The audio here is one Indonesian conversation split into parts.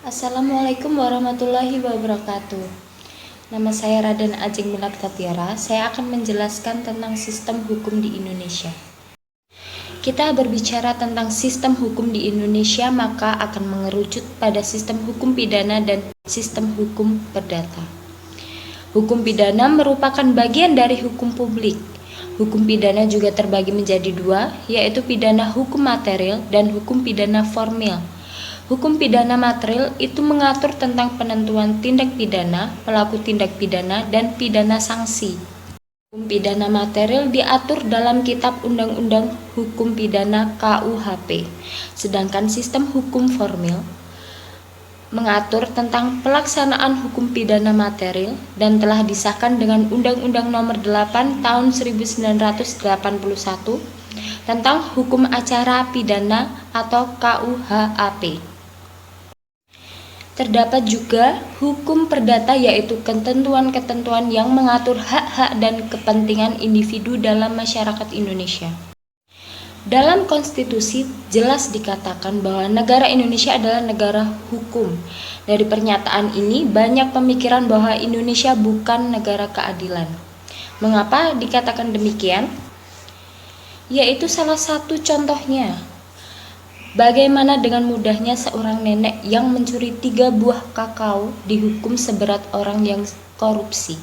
Assalamualaikum warahmatullahi wabarakatuh. Nama saya Raden Ajeng Milad Katiara. Saya akan menjelaskan tentang sistem hukum di Indonesia. Kita berbicara tentang sistem hukum di Indonesia, maka akan mengerucut pada sistem hukum pidana dan sistem hukum perdata. Hukum pidana merupakan bagian dari hukum publik. Hukum pidana juga terbagi menjadi dua, yaitu pidana hukum material dan hukum pidana formil. Hukum pidana material itu mengatur tentang penentuan tindak pidana, pelaku tindak pidana, dan pidana sanksi. Hukum pidana material diatur dalam Kitab Undang-Undang Hukum Pidana KUHP, sedangkan sistem hukum formil mengatur tentang pelaksanaan hukum pidana material dan telah disahkan dengan Undang-Undang Nomor 8 Tahun 1981 tentang Hukum Acara Pidana atau KUHAP. Terdapat juga hukum perdata, yaitu ketentuan-ketentuan yang mengatur hak-hak dan kepentingan individu dalam masyarakat Indonesia. Dalam konstitusi jelas dikatakan bahwa negara Indonesia adalah negara hukum. Dari pernyataan ini banyak pemikiran bahwa Indonesia bukan negara keadilan. Mengapa dikatakan demikian? Yaitu salah satu contohnya. Bagaimana dengan mudahnya seorang nenek yang mencuri 3 buah kakao dihukum seberat orang yang korupsi.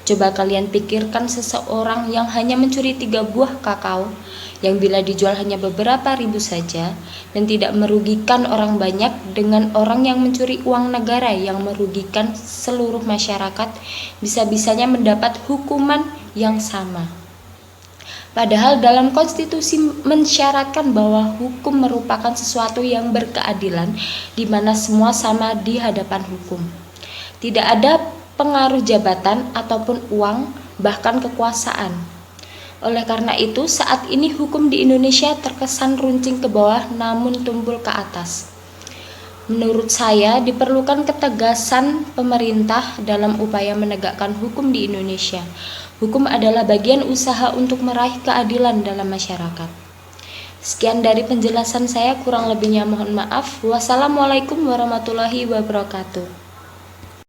Coba kalian pikirkan seseorang yang hanya mencuri 3 buah kakao yang bila dijual hanya beberapa ribu saja dan tidak merugikan orang banyak, dengan orang yang mencuri uang negara yang merugikan seluruh masyarakat bisa-bisanya mendapat hukuman yang sama. Padahal dalam konstitusi mensyaratkan bahwa hukum merupakan sesuatu yang berkeadilan di mana semua sama di hadapan hukum. Tidak ada pengaruh jabatan ataupun uang, bahkan kekuasaan. Oleh karena itu, saat ini hukum di Indonesia terkesan runcing ke bawah namun tumpul ke atas. Menurut saya, diperlukan ketegasan pemerintah dalam upaya menegakkan hukum di Indonesia. Hukum adalah bagian usaha untuk meraih keadilan dalam masyarakat. Sekian dari penjelasan saya, kurang lebihnya mohon maaf. Wassalamualaikum warahmatullahi wabarakatuh.